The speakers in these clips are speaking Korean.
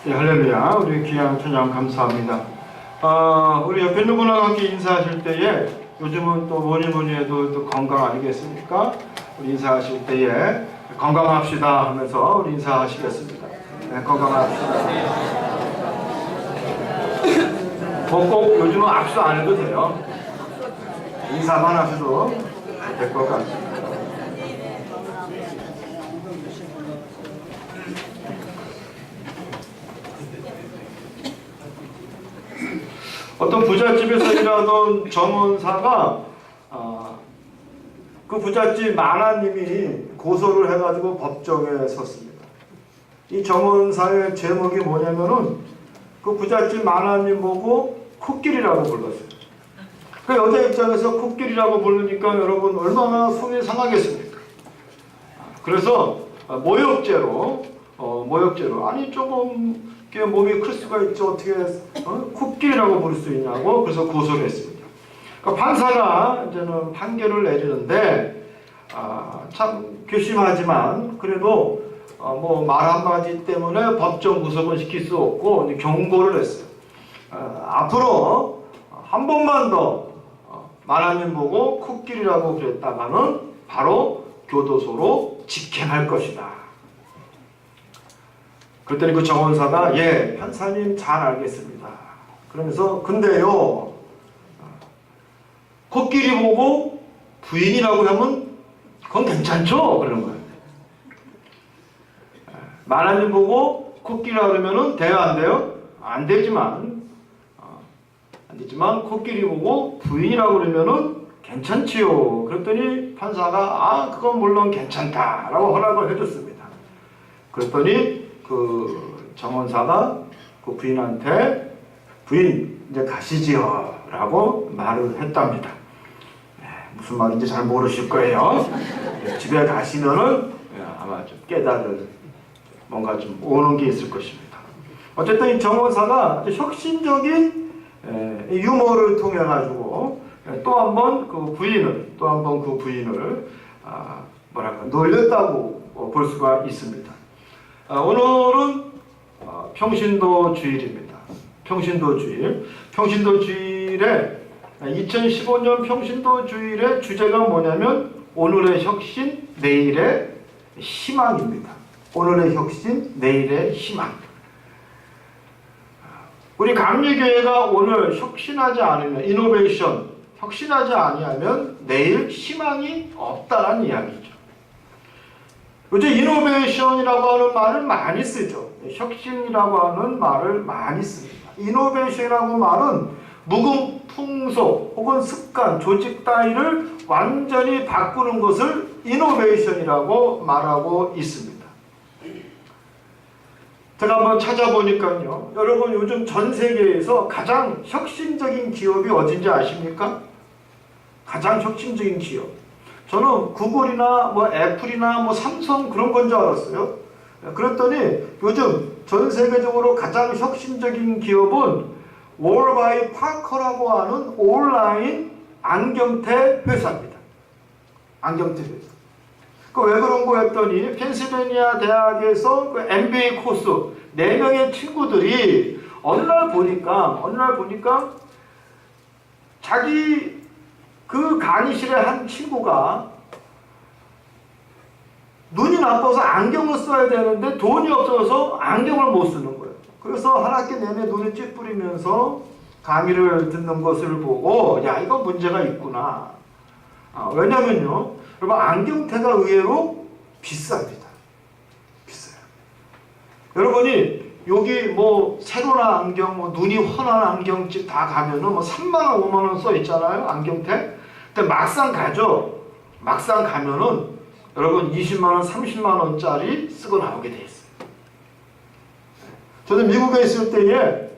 예, 할렐루야. 우리 귀한 찬양 감사합니다. 우리 옆에 있는 분하고 함께 인사하실 때에 요즘은 또 뭐니 해도 또 건강 아니겠습니까? 우리 인사하실 때에 건강합시다 하면서 우리 인사하시겠습니다. 네, 건강합시다. 꼭 요즘은 악수 안 해도 돼요. 인사만 하셔도 될 것 같습니다. 어떤 부잣집에서 일하던 정원사가 그 부잣집 마나님이 고소를 해가지고 법정에 섰습니다. 이 정원사의 제목이 뭐냐면은 그 부잣집 마나님 보고 코끼리라고 불렀어요. 그 여자 입장에서 코끼리라고 부르니까 여러분 얼마나 속이 상하겠습니까? 그래서 모욕죄로 아니 조금 몸이 클 수가 있죠. 어떻게 코끼리라고 부를 수 있냐고 그래서 고소를 했습니다. 그러니까 판사가 이제는 판결을 내리는데 참 괘씸하지만 그래도 뭐 말 한마디 때문에 법정 구속은 시킬 수 없고 경고를 했어요. 앞으로 한 번만 더 마나님 보고 코끼리라고 그랬다가는 바로 교도소로 직행할 것이다. 그랬더니 그 정원사가 예, 판사님 잘 알겠습니다. 그러면서 근데요, 코끼리 보고 부인이라고 하면 그건 괜찮죠? 그러는 거예요. 마나님 보고 코끼리라고 그러면은 돼요, 안 돼요? 안 되지만 코끼리 보고 부인이라고 그러면은 괜찮지요. 그랬더니 판사가 그건 물론 괜찮다라고 허락을 해줬습니다. 그랬더니 그 정원사가 그 부인한테 부인 이제 가시지요 라고 말을 했답니다. 무슨 말인지 잘 모르실 거예요. 집에 가시면은 아마 좀 깨달을 뭔가 좀 오는 게 있을 것입니다. 어쨌든 이 정원사가 혁신적인 유머를 통해 가지고 또 한 번 그 부인을 놀렸다고 볼 수가 있습니다. 오늘은 평신도 주일입니다. 평신도 주일에 2015년 평신도 주일의 주제가 뭐냐면 오늘의 혁신, 내일의 희망입니다. 오늘의 혁신, 내일의 희망. 우리 감리교회가 오늘 혁신하지 않으면 혁신하지 아니하면 내일 희망이 없다는 이야기죠. 요즘 이노베이션이라고 하는 말을 많이 쓰죠. 혁신이라고 하는 말을 많이 씁니다. 이노베이션이라고 말은 묵은 풍속 혹은 습관, 조직 따위를 완전히 바꾸는 것을 이노베이션이라고 말하고 있습니다. 제가 한번 찾아보니까요. 여러분 요즘 전 세계에서 가장 혁신적인 기업이 어딘지 아십니까? 가장 혁신적인 기업. 저는 구글이나 뭐 애플이나 뭐 삼성 그런 건 줄 알았어요. 그랬더니 요즘 전 세계적으로 가장 혁신적인 기업은 월바이 파커라고 하는 온라인 안경테 회사입니다. 안경테 회사. 왜 그런 거 했더니 펜실베니아 대학에서 그 MBA 코스 4명의 친구들이 어느 날 보니까 자기 그 강의실에 한 친구가 눈이 나빠서 안경을 써야 되는데 돈이 없어서 안경을 못 쓰는 거예요. 그래서 한 학기 내내 눈이 찌푸리면서 강의를 듣는 것을 보고 야, 이거 문제가 있구나. 왜냐면요, 여러분 안경테가 의외로 비쌉니다. 비싸요. 여러분이 여기 뭐 세로나 안경, 뭐 눈이 훤한 안경집 다 가면은 뭐 3만 원, 5만 원 써 있잖아요, 안경테. 근데 막상 가면은 여러분 20만 원, 30만 원짜리 쓰고 나오게 돼 있어요. 저는 미국에 있을 때에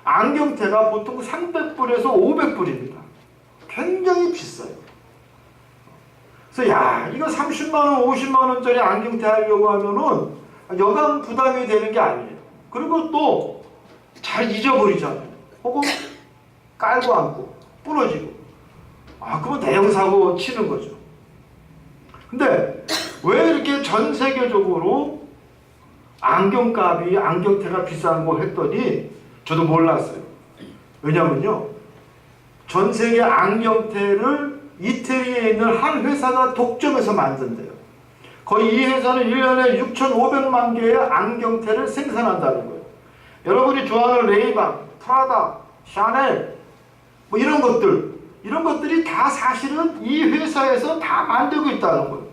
안경테가 보통 300불에서 500불입니다. 굉장히 비싸요. 그래서 야, 이거 30만 원, 50만 원짜리 안경테 하려고 하면은 여간 부담이 되는 게 아니에요. 그리고 또 잘 잊어버리잖아요. 혹은 깔고 앉고 부러지고. 그러면 대형 사고 치는 거죠. 근데 왜 이렇게 전 세계적으로 안경값이 안경테가 비싼 거 했더니 저도 몰랐어요. 왜냐면요, 전 세계 안경테를 이태리에 있는 한 회사가 독점해서 만든대요. 거의 이 회사는 1년에 6,500만 개의 안경테를 생산한다는 거예요. 여러분이 좋아하는 레이방, 프라다, 샤넬 뭐 이런 것들이 다 사실은 이 회사에서 다 만들고 있다는 거예요.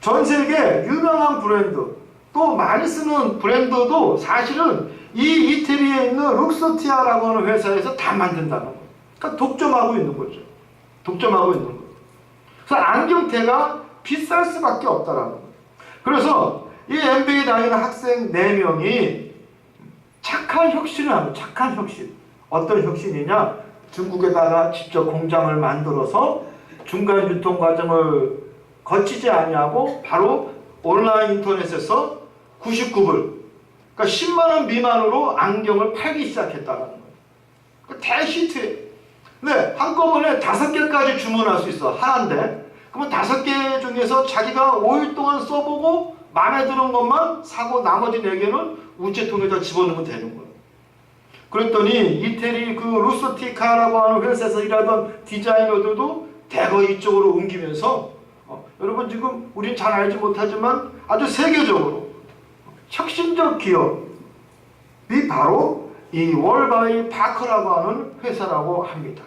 전 세계 유명한 브랜드, 또 많이 쓰는 브랜드도 사실은 이 이태리에 있는 룩소티아라고 하는 회사에서 다 만든다는 거예요. 그러니까 독점하고 있는 거죠. 독점하고 있는 거예요. 그래서 안경테가 비쌀 수밖에 없다라는 거예요. 그래서 이 MBA 다니는 학생 4명이 착한 혁신을 합니다. 착한 혁신. 어떤 혁신이냐? 중국에다가 직접 공장을 만들어서 중간 유통 과정을 거치지 아니하고 바로 온라인 인터넷에서 99불, 그러니까 10만원 미만으로 안경을 팔기 시작했다는 거예요. 대히트예요. 네, 한꺼번에 5개까지 주문할 수 있어. 하나인데. 그러면 5개 중에서 자기가 5일 동안 써보고 마음에 드는 것만 사고 나머지 4개는 우체통에다 집어넣으면 되는 거예요. 그랬더니 이태리 그 루스티카라고 하는 회사에서 일하던 디자이너들도 대거 이쪽으로 옮기면서 여러분 지금 우린 잘 알지 못하지만 아주 세계적으로 혁신적 기업이 바로 이 월바이 파커라고 하는 회사라고 합니다.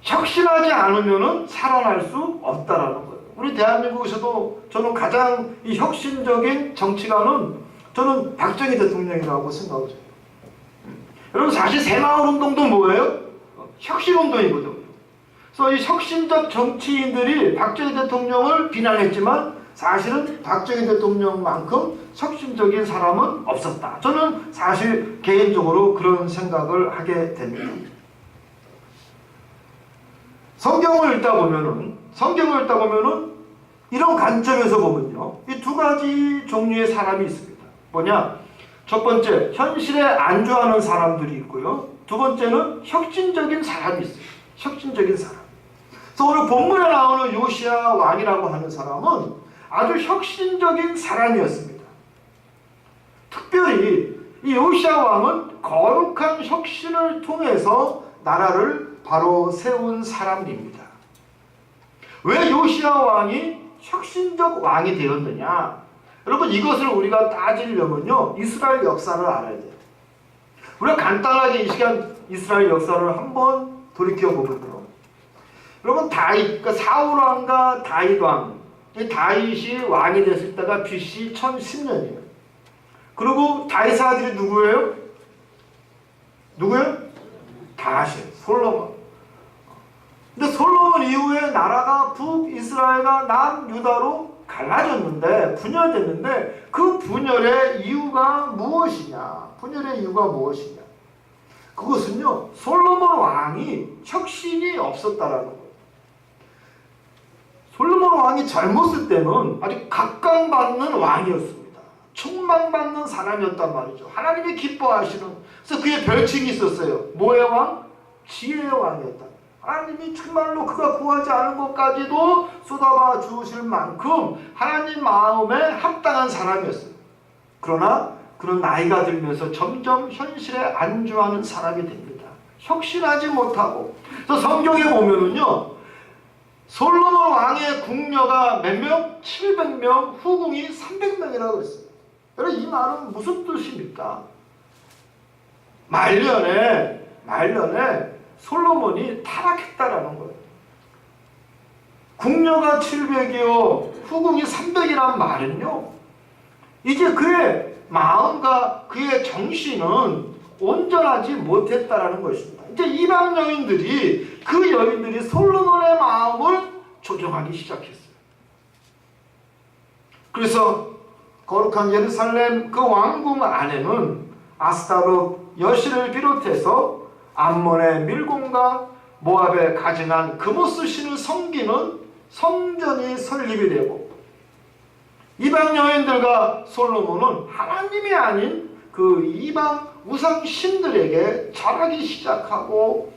혁신하지 않으면 살아날 수 없다라는 거예요. 우리 대한민국에서도 저는 가장 이 혁신적인 정치가는 저는 박정희 대통령이라고 생각을 해요. 여러분 사실 새마을운동도 뭐예요? 혁신운동이거든요. 그래서 이 혁신적 정치인들이 박정희 대통령을 비난했지만 사실은 박정희 대통령만큼 혁신적인 사람은 없었다. 저는 사실 개인적으로 그런 생각을 하게 됩니다. 성경을 읽다 보면은 이런 관점에서 보면요, 이 2가지 종류의 사람이 있습니다. 뭐냐? 첫 번째, 현실에 안주하는 사람들이 있고요. 두 번째는 혁신적인 사람이 있어요. 혁신적인 사람. 그래서 오늘 본문에 나오는 요시야 왕이라고 하는 사람은 아주 혁신적인 사람이었습니다. 특별히 이 요시야 왕은 거룩한 혁신을 통해서 나라를 바로 세운 사람입니다. 왜 요시야 왕이 혁신적 왕이 되었느냐? 여러분 이것을 우리가 따지려면요, 이스라엘 역사를 알아야 돼요. 우리가 간단하게 이 시간 이스라엘 역사를 한번 돌이켜보면요, 여러분 그러니까 사울 왕과 다윗 왕, 다윗이 왕이 됐을 때가 BC 1010년이에요. 그리고 다윗의 아들이 누구예요? 다시 솔로몬. 근데 솔로몬 이후에 나라가 북이스라엘과 남유다로 갈라졌는데, 분열됐는데 그 분열의 이유가 무엇이냐? 그것은요, 솔로몬 왕이 혁신이 없었다라는 거예요. 솔로몬 왕이 젊었을 때는 아주 각광받는 왕이었습니다. 촉망받는 사람이었단 말이죠. 하나님이 기뻐하시는. 그래서 그의 별칭이 있었어요. 뭐의 왕? 지혜의 왕이었다. 하나님이 정말로 그가 구하지 않은 것까지도 쏟아봐 주실 만큼 하나님 마음에 합당한 사람이었어요. 그러나 그런 나이가 들면서 점점 현실에 안주하는 사람이 됩니다. 혁신하지 못하고. 그래서 성경에 보면은요, 솔로몬 왕의 궁녀가 몇 명? 700명, 후궁이 300명이라고 그랬어요. 여러분 이 말은 무슨 뜻입니까? 말년에 솔로몬이 타락했다라는 거예요. 궁녀가 700이요, 후궁이 300이란 말은요, 이제 그의 마음과 그의 정신은 온전하지 못했다라는 것입니다. 이제 이방 여인들이, 그 여인들이 솔로몬의 마음을 조종하기 시작했어요. 그래서 거룩한 예루살렘 그 왕궁 안에는 아스타롯 여신을 비롯해서 암몬의 밀곰과 모압의 가증한 그모스 신을 섬기는 성전이 설립이 되고, 이방 여인들과 솔로몬은 하나님이 아닌 그 이방 우상 신들에게 절하기 시작하고,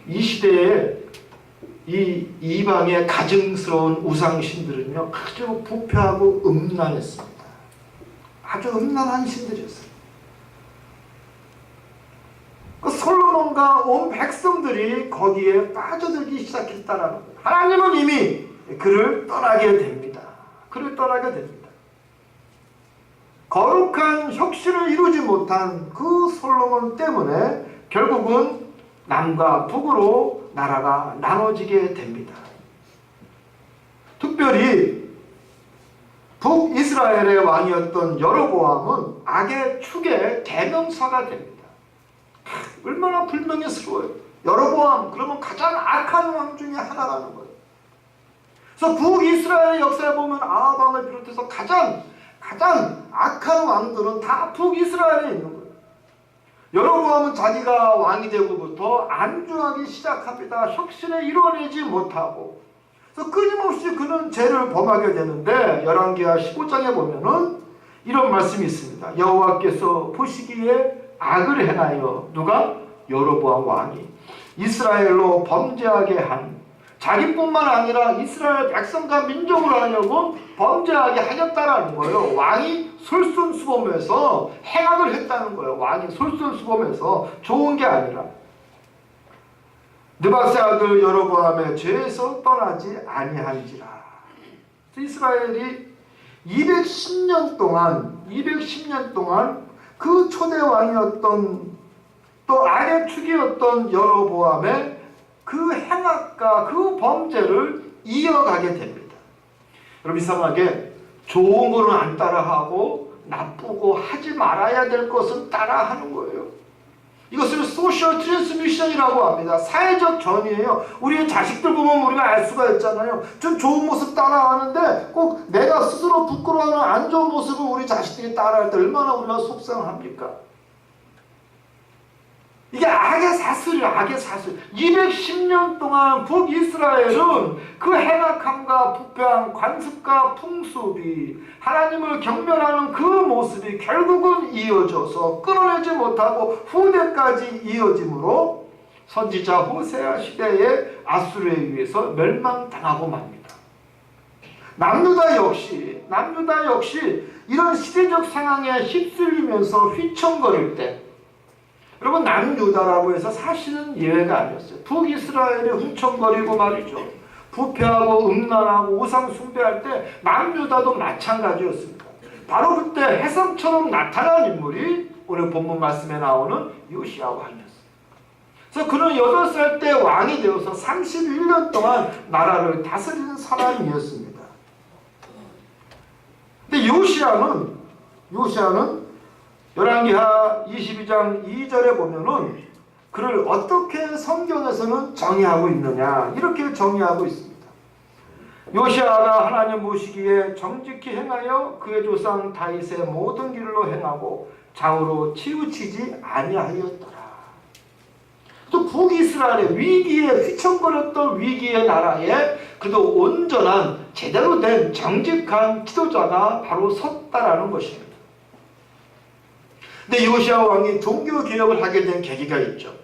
이 시대에 이 이방의 가증스러운 우상신들은요, 아주 부패하고 음란했습니다. 아주 음란한 신들이었어요. 그 솔로몬과 온 백성들이 거기에 빠져들기 시작했다라는 거예요. 하나님은 이미 그를 떠나게 됩니다. 그를 떠나게 됩니다. 거룩한 혁신을 이루지 못한 그 솔로몬 때문에 결국은 남과 북으로 나라가 나눠지게 됩니다. 특별히 북이스라엘의 왕이었던 여로보암은 악의 축의 대명사가 됩니다. 얼마나 불명예스러워요. 여로보암 그러면 가장 악한 왕 중에 하나라는 거예요. 그래서 북이스라엘의 역사를 보면 아합왕을 비롯해서 가장 악한 왕들은 다 북이스라엘에 있는 거예요. 여로보암은 자기가 왕이 되고부터 안주하기 시작합니다. 혁신을 이뤄내지 못하고. 그래서 끊임없이 그는 죄를 범하게 되는데 열왕기하 15장에 보면은 이런 말씀이 있습니다. 여호와께서 보시기에 악을 행하여 누가? 여로보암 왕이 이스라엘로 범죄하게 한, 자기뿐만 아니라 이스라엘 백성과 민족을 하려고 범죄하게 하였다라는 거예요. 왕이 솔선수범해서 행악을 했다는 거예요. 왕이 솔선수범해서 좋은 게 아니라. 느밧의 아들 여로보암의 죄에서 떠나지 아니한지라. 이스라엘이 210년 동안 그 초대 왕이었던 또 악의 축이었던 여로보암의 그 행악과 그 범죄를 이어가게 됩니다. 여러분, 이상하게 좋은 거는 안 따라하고 나쁘고 하지 말아야 될 것은 따라하는 거예요. 이것을 소셜 트랜스미션이라고 합니다. 사회적 전이에요. 우리의 자식들 보면 우리가 알 수가 있잖아요. 좀 좋은 모습 따라하는데 꼭 내가 스스로 부끄러워하는 안 좋은 모습을 우리 자식들이 따라할 때 얼마나 우리가 속상합니까? 이게 악의 사슬이에요. 악의 사슬. 210년 동안 북이스라엘은 그 행악함과 부패한 관습과 풍습이, 하나님을 경멸하는 그 모습이 결국은 이어져서 끊어내지 못하고 후대까지 이어짐으로 선지자 호세아 시대에 아수르에 의해서 멸망당하고 맙니다. 남유다 역시 이런 시대적 상황에 휩쓸리면서 휘청거릴 때, 여러분, 남유다라고 해서 사실은 예외가 아니었어요. 북이스라엘이 훔청거리고 말이죠. 부패하고 음란하고 우상 숭배할 때 남유다도 마찬가지였습니다. 바로 그때 해성처럼 나타난 인물이 오늘 본문 말씀에 나오는 요시야 왕이었어요. 그래서 그는 8살 때 왕이 되어서 31년 동안 나라를 다스리는 사람이었습니다. 근데 요시야는 열왕기하 22장 2절에 보면은 그를 어떻게 성경에서는 정의하고 있느냐, 이렇게 정의하고 있습니다. 요시야가 하나님 보시기에 정직히 행하여 그의 조상 다윗의 모든 길로 행하고 좌우로 치우치지 아니하였더라. 또 북이스라엘의 위기에 휘청거렸던 위기의 나라에 그도 온전한 제대로 된 정직한 지도자가 바로 섰다라는 것입니다. 근데 요시야 왕이 종교개혁을 하게 된 계기가 있죠.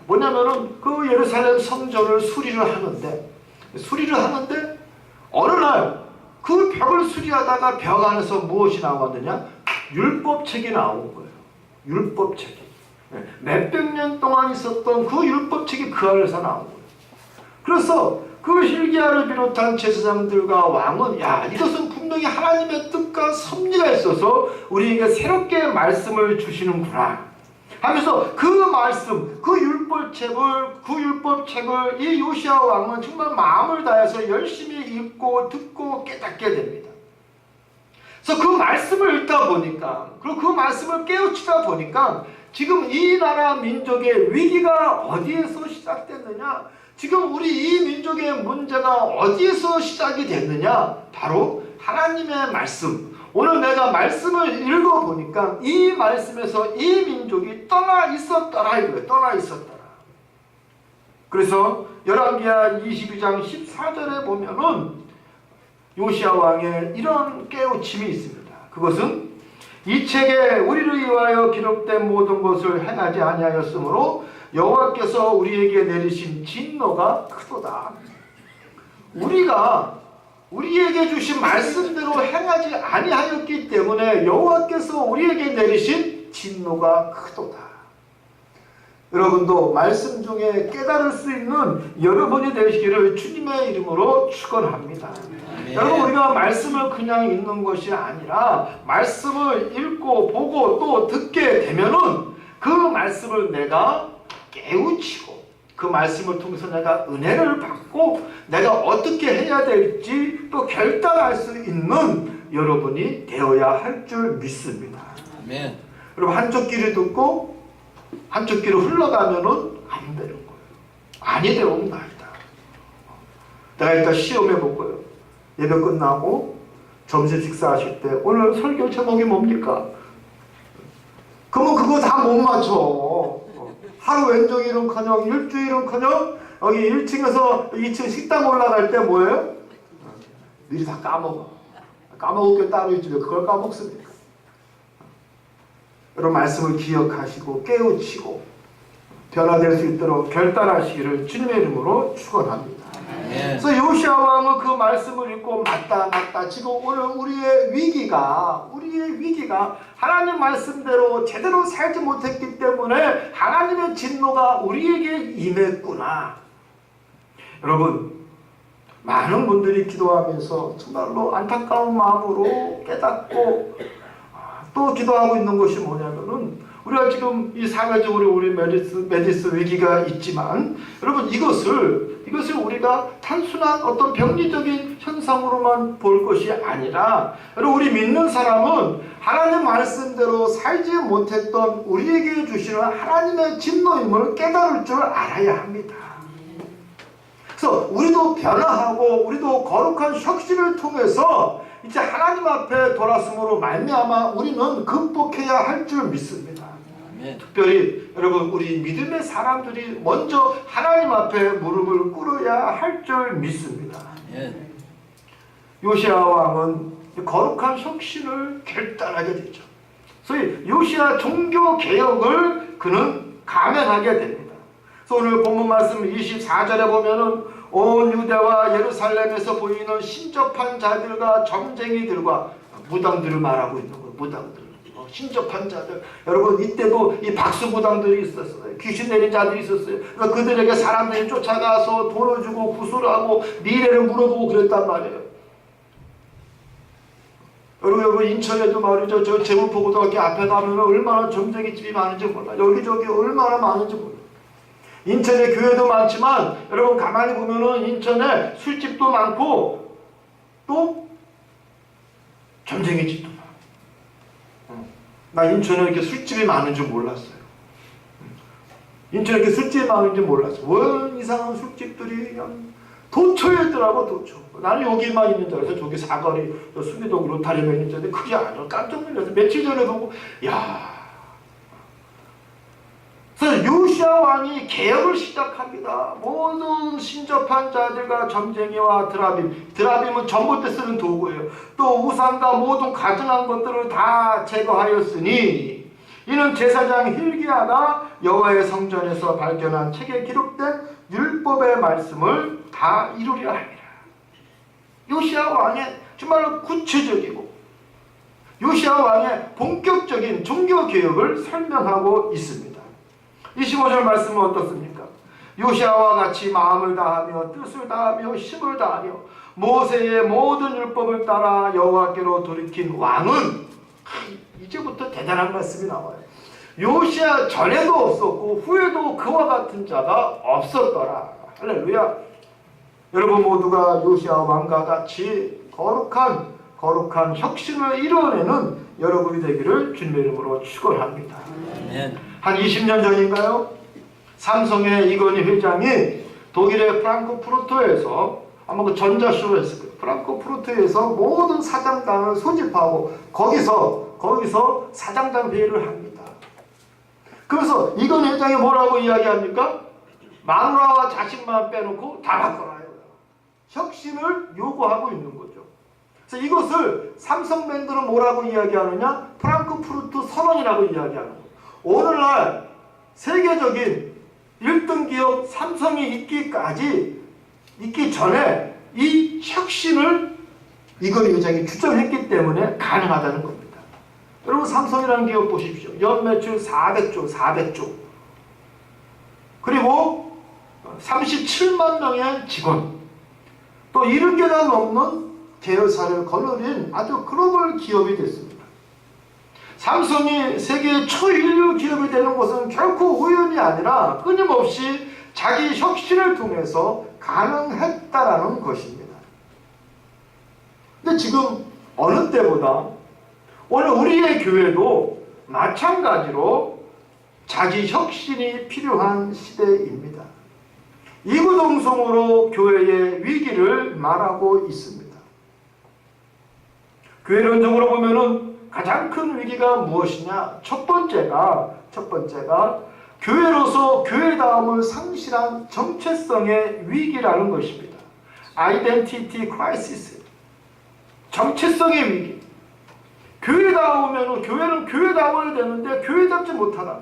뭐냐면은 그 예루살렘 성전을 수리를 하는데 어느 날 그 벽을 수리하다가 벽 안에서 무엇이 나왔느냐? 율법책이 나온 거예요. 율법책이. 몇백 년 동안 있었던 그 율법책이 그 안에서 나온 거예요. 그래서 그 hil기야를 비롯한 제사장들과 왕은, 야, 이것은 분명히 하나님의 뜻과 섭리가 있어서 우리에게 새롭게 말씀을 주시는구나 하면서 그 말씀, 그 율법책을 이 요시야 왕은 정말 마음을 다해서 열심히 읽고 듣고 깨닫게 됩니다. 그래서 그 말씀을 읽다 보니까, 그리고 그 말씀을 깨우치다 보니까 지금 이 나라 민족의 위기가 어디에서 시작됐느냐? 지금 우리 이 민족의 문제가 어디에서 시작이 됐느냐? 바로 하나님의 말씀. 오늘 내가 말씀을 읽어보니까 이 말씀에서 이 민족이 떠나 있었더라 이거예요. 떠나 있었더라. 그래서 열왕기하 22장 14절에 보면은 요시야 왕의 이런 깨우침이 있습니다. 그것은 이 책에 우리를 위하여 기록된 모든 것을 행하지 아니하였으므로 여호와께서 우리에게 내리신 진노가 크도다. 우리가 우리에게 주신 말씀대로 행하지 아니하였기 때문에 여호와께서 우리에게 내리신 진노가 크도다. 여러분도 말씀 중에 깨달을 수 있는 여러분이 되시기를 주님의 이름으로 축원합니다. 여러분, 우리가 말씀을 그냥 읽는 것이 아니라 말씀을 읽고 보고 또 듣게 되면은 그 말씀을 내가 깨우치고 그 말씀을 통해서 내가 은혜를 받고 내가 어떻게 해야 될지 또 결단할 수 있는 여러분이 되어야 할 줄 믿습니다. 아멘. 여러분, 한쪽 귀를 듣고 한쪽 귀로 흘러가면은 안 되는 거예요. 아니 되면 나이다. 내가 일단 시험해 볼 거예요. 예배 끝나고 점심 식사하실 때 오늘 설교 제목이 뭡니까? 그러면 그거 다 못 맞춰. 하루 왼종일은커녕 일주일은커녕 여기 1층에서 2층 식당 올라갈 때 뭐예요? 미리 다 까먹어. 까먹을 게 따로 있지 왜 그걸 까먹습니까? 여러분, 말씀을 기억하시고 깨우치고 변화될 수 있도록 결단하시기를 주님의 이름으로 축원합니다. 그래서 요시야 왕은 그 말씀을 읽고 맞다 지금 오늘 우리의 위기가 하나님 말씀대로 제대로 살지 못했기 때문에 하나님의 진노가 우리에게 임했구나. 여러분, 많은 분들이 기도하면서 정말로 안타까운 마음으로 깨닫고 또 기도하고 있는 것이 뭐냐면은 우리가 지금 이 사회적으로 우리 메디스 위기가 있지만 여러분, 이것을 우리가 단순한 어떤 병리적인 현상으로만 볼 것이 아니라 여러분, 우리 믿는 사람은 하나님 말씀대로 살지 못했던 우리에게 주시는 하나님의 진노임을 깨달을 줄 알아야 합니다. 그래서 우리도 변화하고 우리도 거룩한 혁신을 통해서 이제 하나님 앞에 돌아섬으로 말미암아 우리는 극복해야 할 줄 믿습니다. 특별히 여러분, 우리 믿음의 사람들이 먼저 하나님 앞에 무릎을 꿇어야 할 줄 믿습니다. 요시야 왕은 거룩한 혁신을 결단하게 되죠. 소위 요시야 종교 개혁을 그는 감행하게 됩니다. 그래서 오늘 본문 말씀 24절에 보면은 온 유대와 예루살렘에서 보이는 신접한 자들과 점쟁이들과 무당들을 말하고 있는 거예요. 무당들. 신접한 자들. 여러분, 이때도 이 박수무당들이 있었어요. 귀신 내린 자들이 있었어요. 그러니까 그들에게 사람들이 쫓아가서 돈을 주고 구술하고 미래를 물어보고 그랬단 말이에요. 여러분, 인천에도 말이죠. 저 제물포고등학교 앞에 가면 얼마나 점쟁이 집이 많은지 몰라. 여기저기 얼마나 많은지 몰라. 인천에 교회도 많지만 여러분, 가만히 보면은 인천에 술집도 많고 또 점쟁이 집도 많아. 나 인천에 이렇게 술집이 많은 줄 몰랐어요. 인천에 이렇게 술집이 많은 줄 몰랐어요. 원 이상한 술집들이 그냥 도처에 있더라고, 도처. 나는 여기만 있는 줄 알았어요. 저기 사거리, 저 수미동 로타리에 있는 줄 알았는데 그게 아니라 깜짝 놀랐어요. 며칠 전에 보고, 야. 그래서 요시야 왕이 개혁을 시작합니다. 모든 신접한 자들과 점쟁이와 드라빔은 전봇 때 쓰는 도구예요. 또 우상과 모든 가증한 것들을 다 제거하였으니 이는 제사장 hil기야가 여호와의 성전에서 발견한 책에 기록된 율법의 말씀을 다 이루려 함이라. 요시야 왕의 정말로 구체적이고 요시야 왕의 본격적인 종교개혁을 설명하고 있습니다. 25절 말씀은 어떻습니까? 요시야와 같이 마음을 다하며 뜻을 다하며 힘을 다하며 모세의 모든 율법을 따라 여호와께로 돌이킨 왕은, 이제부터 대단한 말씀이 나와요. 요시야 전에도 없었고 후에도 그와 같은 자가 없었더라. 할렐루야. 여러분 모두가 요시야 왕과 같이 거룩한 혁신을 이뤄내는 여러분이 되기를 주님의 이름으로 축원합니다. 한 20년 전인가요? 삼성의 이건희 회장이 독일의 프랑크푸르트에서 아마 그 전자쇼를 했을 거예요. 프랑크푸르트에서 모든 사장단을 소집하고 거기서 사장단 회의를 합니다. 그래서 이건희 회장이 뭐라고 이야기합니까? 마누라와 자식만 빼놓고 다 바꿔라요. 혁신을 요구하고 있는 거죠. 그래서 이것을 삼성밴드는 뭐라고 이야기하느냐? 프랑크푸르트 선언이라고 이야기하는 거예요. 오늘날 세계적인 1등 기업 삼성이 있기 전에 이 혁신을 이건희 회장이 주장했기 때문에 가능하다는 겁니다. 여러분, 삼성이라는 기업 보십시오. 연매출 400조. 그리고 37만 명의 직원, 또 70개가 넘는 계열사를 거느린 아주 글로벌 기업이 됐습니다. 삼성이 세계 초일류 기업이 되는 것은 결코 우연이 아니라 끊임없이 자기 혁신을 통해서 가능했다라는 것입니다. 근데 지금 어느 때보다 오늘 우리의 교회도 마찬가지로 자기 혁신이 필요한 시대입니다. 이구동성으로 교회의 위기를 말하고 있습니다. 교회론적으로 보면은 가장 큰 위기가 무엇이냐? 첫 번째가 교회로서 교회다움을 상실한 정체성의 위기라는 것입니다. 아이덴티티 크라이시스, 정체성의 위기. 교회다우면은 교회는 교회다워야 되는데 교회답지 못하다.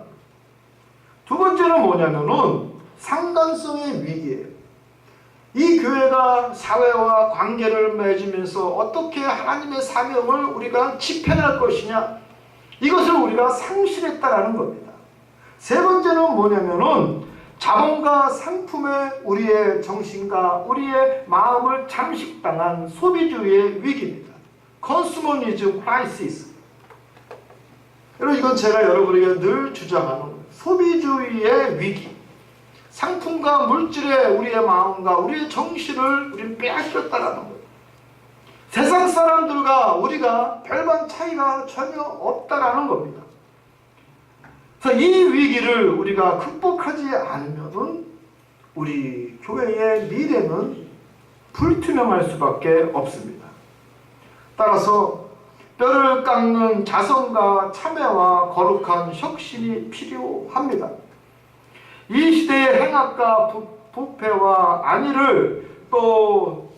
두 번째는 뭐냐면은 상관성의 위기예요. 이 교회가 사회와 관계를 맺으면서 어떻게 하나님의 사명을 우리가 집행할 것이냐, 이것을 우리가 상실했다라는 겁니다. 세 번째는 뭐냐면은 자본과 상품에 우리의 정신과 우리의 마음을 잠식당한 소비주의의 위기입니다. 컨슈머니즘 크라이시스. 여러분, 이건 제가 여러분에게 늘 주장하는 소비주의의 위기. 상품과 물질에 우리의 마음과 우리의 정신을 우리는 빼앗겼다라는 거예요. 세상 사람들과 우리가 별반 차이가 전혀 없다라는 겁니다. 그래서 이 위기를 우리가 극복하지 않으면 우리 교회의 미래는 불투명할 수밖에 없습니다. 따라서 뼈를 깎는 자성과 참회와 거룩한 혁신이 필요합니다. 이 시대의 행악과 부패와 안위를 또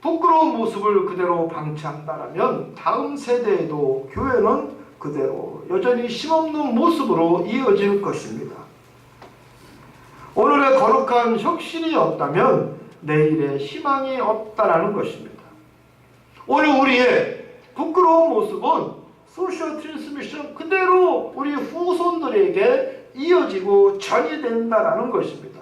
부끄러운 모습을 그대로 방치한다면 다음 세대에도 교회는 그대로 여전히 힘없는 모습으로 이어질 것입니다. 오늘의 거룩한 혁신이 없다면 내일의 희망이 없다라는 것입니다. 오늘 우리의 부끄러운 모습은 소셜 트랜스미션 그대로 우리 후손들에게 이어지고 전이된다라는 것입니다.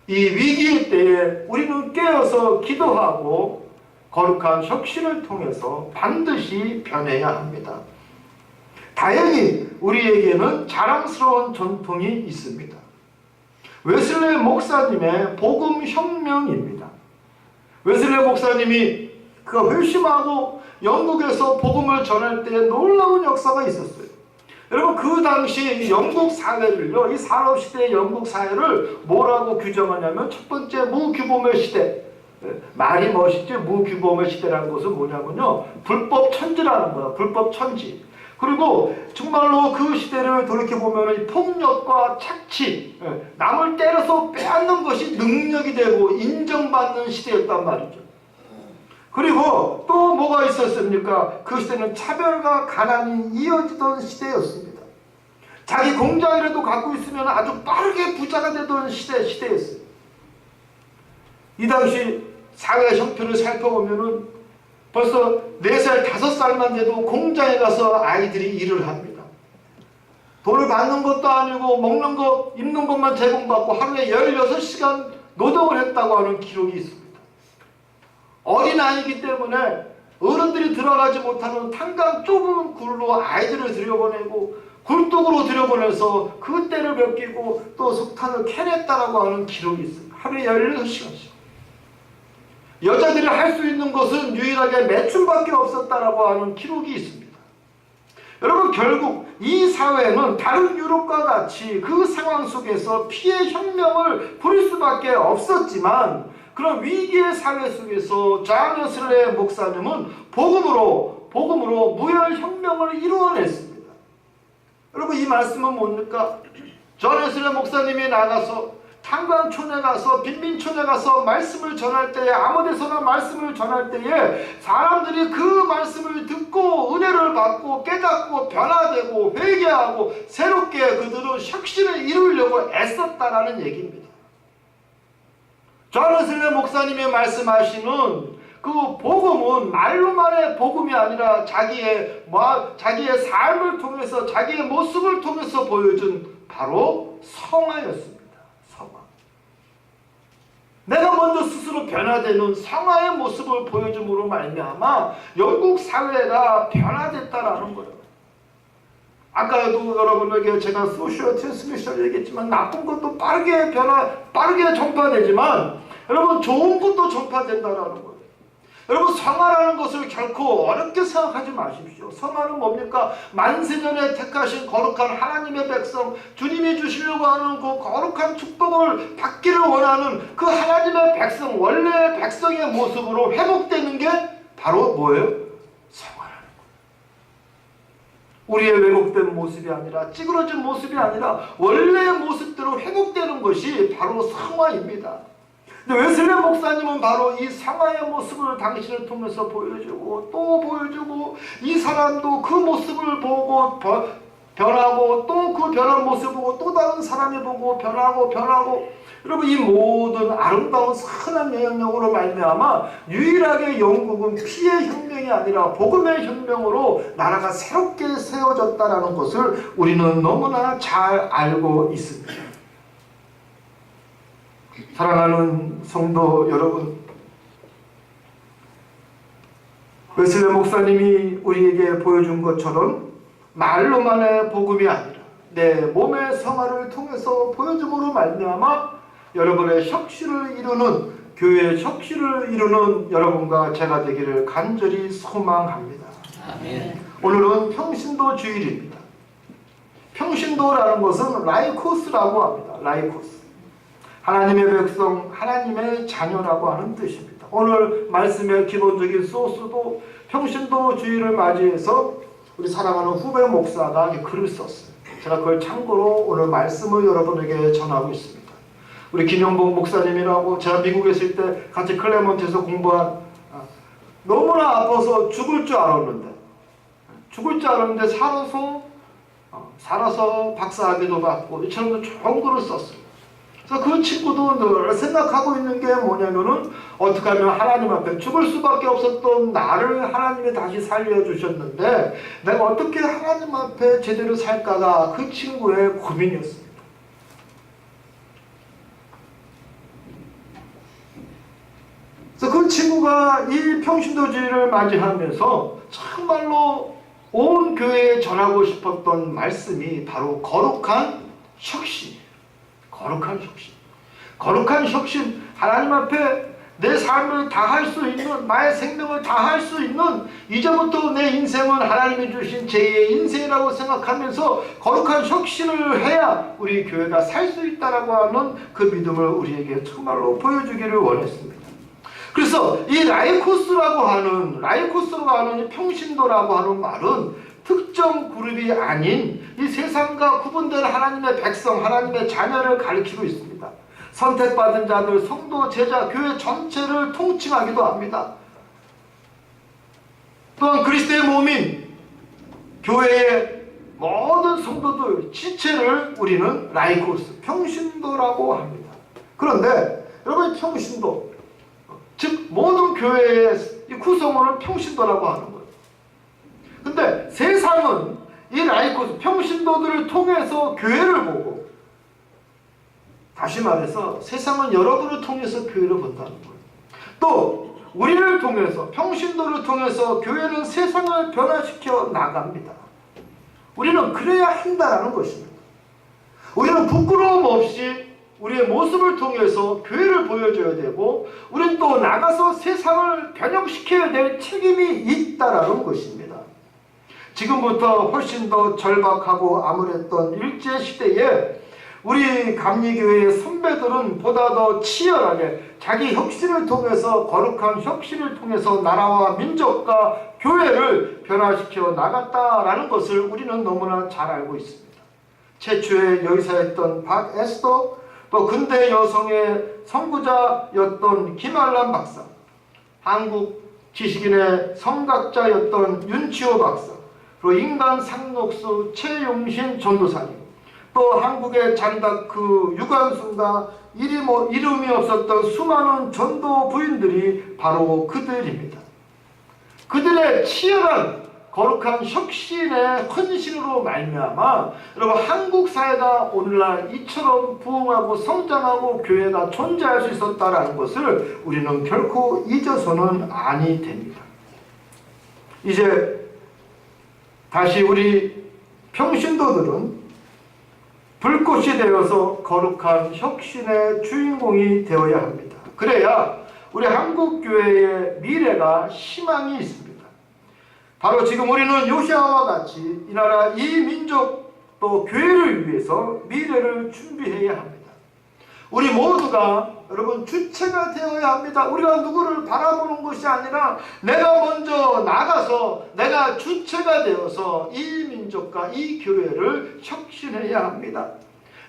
이 위기의 때에 우리는 깨어서 기도하고 거룩한 혁신을 통해서 반드시 변해야 합니다. 다행히 우리에게는 자랑스러운 전통이 있습니다. 웨슬레 목사님의 복음혁명입니다. 웨슬레 목사님이 그 회심하고 영국에서 복음을 전할 때 놀라운 역사가 있었어요. 여러분, 그 당시 영국 사회를요, 이 산업시대의 영국 사회를 뭐라고 규정하냐면 첫 번째 무규범의 시대. 말이 멋있지, 무규범의 시대라는 것은 뭐냐면요, 불법 천지라는 거야. 불법 천지. 그리고 정말로 그 시대를 돌이켜보면 폭력과 착취, 남을 때려서 빼앗는 것이 능력이 되고 인정받는 시대였단 말이죠. 그리고 또 뭐가 있었습니까? 그 시대는 차별과 가난이 이어지던 시대였습니다. 자기 공장이라도 갖고 있으면 아주 빠르게 부자가 되던 시대였어요. 이 당시 사회 형편을 살펴보면은 벌써 4살, 5살만 돼도 공장에 가서 아이들이 일을 합니다. 돈을 받는 것도 아니고 먹는 것, 입는 것만 제공받고 하루에 16시간 노동을 했다고 하는 기록이 있습니다. 어린아이이기 때문에 어른들이 들어가지 못하는 탄강 좁은 굴로 아이들을 들여보내고 굴뚝으로 들여보내서 그 때를 벗기고 또 석탄을 캐냈다라고 하는 기록이 있습니다. 하루에 16시간씩. 여자들이 할 수 있는 것은 유일하게 매춘밖에 없었다라고 하는 기록이 있습니다. 여러분, 결국 이 사회는 다른 유럽과 같이 그 상황 속에서 피해 혁명을 부릴 수밖에 없었지만 그런 위기의 사회 속에서 존 웨슬레 목사님은 복음으로 무혈혁명을 이루어냈습니다. 여러분, 이 말씀은 뭡니까? 존 웨슬레 목사님이 나가서 창광촌에 가서 빈민촌에 가서 말씀을 전할 때에, 아무 데서나 말씀을 전할 때에 사람들이 그 말씀을 듣고 은혜를 받고 깨닫고 변화되고 회개하고 새롭게 그들은 혁신을 이루려고 애썼다라는 얘기입니다. 존 웨슬리 목사님이 말씀하시는 그 복음은 말로만의 복음이 아니라 자기의 삶을 통해서, 자기의 모습을 통해서 보여준 바로 성화였습니다. 성화. 내가 먼저 스스로 변화되는 성화의 모습을 보여줌으로 말미암아 영국 사회가 변화됐다라는 거예요. 아까도 여러분에게 제가 소셜 트랜스미션 얘기했지만 나쁜 것도 빠르게 전파되지만 여러분 좋은 것도 전파된다라는 거예요. 여러분 성화라는 것을 결코 어렵게 생각하지 마십시오. 성화는 뭡니까? 만세전에 택하신 거룩한 하나님의 백성, 주님이 주시려고 하는 그 거룩한 축복을 받기를 원하는 그 하나님의 백성, 원래의 백성의 모습으로 회복되는 게 바로 뭐예요? 성화라는 거예요. 우리의 왜곡된 모습이 아니라, 찌그러진 모습이 아니라 원래의 모습대로 회복되는 것이 바로 성화입니다. 근데 웨슬리 목사님은 바로 이 성화의 모습을 당신을 통해서 보여주고 또 보여주고, 이 사람도 그 모습을 보고 변하고, 또 그 변한 모습을 보고 또 다른 사람이 보고 변하고 여러분, 이 모든 아름다운 선한 영역으로 말미암아 유일하게 영국은 피의 혁명이 아니라 복음의 혁명으로 나라가 새롭게 세워졌다라는 것을 우리는 너무나 잘 알고 있습니다. 사랑하는 성도 여러분, 웨슬리 목사님이 우리에게 보여준 것처럼 말로만의 복음이 아니라 내 몸의 성화를 통해서 보여줌으로 말미암아 여러분의 혁신을 이루는, 교회의 혁신을 이루는 여러분과 제가 되기를 간절히 소망합니다. 아멘. 오늘은 평신도 주일입니다. 평신도라는 것은 라이코스라고 합니다. 라이코스. 하나님의 백성, 하나님의 자녀라고 하는 뜻입니다. 오늘 말씀의 기본적인 소스도 평신도 주일을 맞이해서 우리 사랑하는 후배 목사가 글을 썼어요. 제가 그걸 참고로 오늘 말씀을 여러분에게 전하고 있습니다. 우리 김영복 목사님이라고, 제가 미국에 있을 때 같이 클레몬트에서 공부한, 너무나 아파서 죽을 줄 알았는데 살아서 박사학위도 받고 이처럼 좋은 글을 썼어요. 그래서 그 친구도 늘 생각하고 있는 게 뭐냐면은, 어떻게 하면 하나님 앞에 죽을 수밖에 없었던 나를 하나님이 다시 살려주셨는데 내가 어떻게 하나님 앞에 제대로 살까가 그 친구의 고민이었습니다. 그래서 그 친구가 이 평신도주의를 맞이하면서 정말로 온 교회에 전하고 싶었던 말씀이 바로 거룩한 혁신이에요. 거룩한 혁신. 하나님 앞에 내 삶을 다할 수 있는, 나의 생명을 다할 수 있는, 이제부터 내 인생은 하나님이 주신 제2의 인생이라고 생각하면서 거룩한 혁신을 해야 우리 교회가 살 수 있다라고 하는 그 믿음을 우리에게 정말로 보여주기를 원했습니다. 그래서 이 라이코스라고 하는 이 평신도라고 하는 말은 특정 그룹이 아닌 이 세상과 구분된 하나님의 백성, 하나님의 자녀를 가리키고 있습니다. 선택받은 자들, 성도, 제자, 교회 전체를 통칭하기도 합니다. 또한 그리스도의 몸인 교회의 모든 성도들 지체를 우리는 라이코스, 평신도라고 합니다. 그런데 여러분, 평신도, 즉 모든 교회의 구성원을 평신도라고 하는 거예요. 근데 세상은 이 라이코스, 평신도들을 통해서 교회를 보고, 다시 말해서 세상은 여러분을 통해서 교회를 본다는 거예요. 또 우리를 통해서, 평신도를 통해서 교회는 세상을 변화시켜 나갑니다. 우리는 그래야 한다는 것입니다. 우리는 부끄러움 없이 우리의 모습을 통해서 교회를 보여줘야 되고, 우리는 또 나가서 세상을 변형시켜야 될 책임이 있다는 것입니다. 지금부터 훨씬 더 절박하고 암울했던 일제시대에 우리 감리교회의 선배들은 보다 더 치열하게 자기 혁신을 통해서, 거룩한 혁신을 통해서 나라와 민족과 교회를 변화시켜 나갔다라는 것을 우리는 너무나 잘 알고 있습니다. 최초의 여의사였던 박 에스더, 또 근대 여성의 선구자였던 김알람 박사, 한국 지식인의 성각자였던 윤치호 박사, 그리고 인간 상록수 최용신 전도사님, 또 한국의 잔다크 유관순과 이름이 없었던 수많은 전도 부인들이 바로 그들입니다. 그들의 치열한 거룩한 혁신의 헌신으로 말미암아 여러분 한국 사회가 오늘날 이처럼 부흥하고 성장하고 교회가 존재할 수 있었다라는 것을 우리는 결코 잊어서는 아니 됩니다. 이제 다시 우리 평신도들은 불꽃이 되어서 거룩한 혁신의 주인공이 되어야 합니다. 그래야 우리 한국교회의 미래가 희망이 있습니다. 바로 지금 우리는 요시아와 같이 이 나라 이 민족 또 교회를 위해서 미래를 준비해야 합니다. 우리 모두가 여러분 주체가 되어야 합니다. 우리가 누구를 바라보는 것이 아니라 내가 먼저 나가서 내가 주체가 되어서 이 민족과 이 교회를 혁신해야 합니다.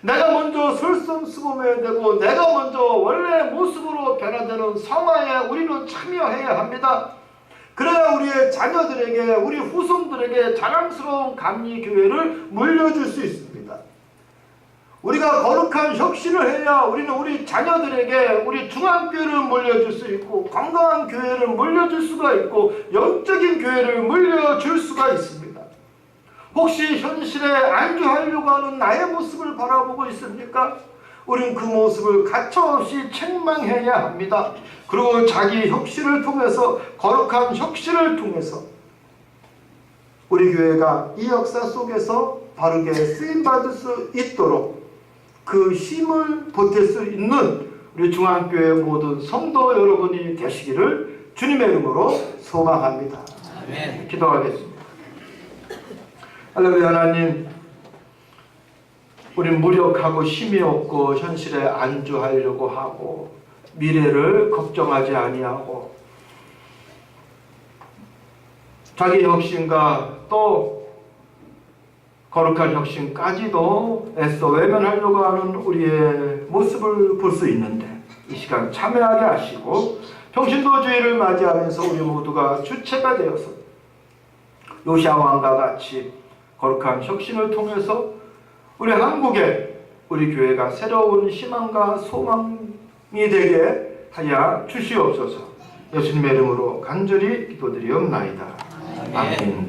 내가 먼저 솔선수범해야 되고 내가 먼저 원래 모습으로 변화되는 성화에 우리는 참여해야 합니다. 그래야 우리의 자녀들에게 우리 후손들에게 자랑스러운 감리교회를 물려줄 수 있습니다. 우리가 거룩한 혁신을 해야 우리는 우리 자녀들에게 우리 중앙교회를 물려줄 수 있고 건강한 교회를 물려줄 수가 있고 영적인 교회를 물려줄 수가 있습니다. 혹시 현실에 안주하려고 하는 나의 모습을 바라보고 있습니까? 우린 그 모습을 가차없이 책망해야 합니다. 그리고 자기 혁신을 통해서 거룩한 혁신을 통해서 우리 교회가 이 역사 속에서 바르게 쓰임받을 수 있도록 그 힘을 보탤 수 있는 우리 중앙교회 모든 성도 여러분이 되시기를 주님의 이름으로 소망합니다. 아멘. 기도하겠습니다. 할렐루야. 하나님, 우린 무력하고 힘이 없고 현실에 안주하려고 하고 미래를 걱정하지 아니하고 자기 혁신과 또 거룩한 혁신까지도 애써 외면하려고 하는 우리의 모습을 볼 수 있는데 이 시간 참여하게 하시고 평신도주의를 맞이하면서 우리 모두가 주체가 되어서 요시아 왕과 같이 거룩한 혁신을 통해서 우리 한국에 우리 교회가 새로운 희망과 소망이 되게 하여 주시옵소서. 예수님의 이름으로 간절히 기도드리옵나이다. 아멘.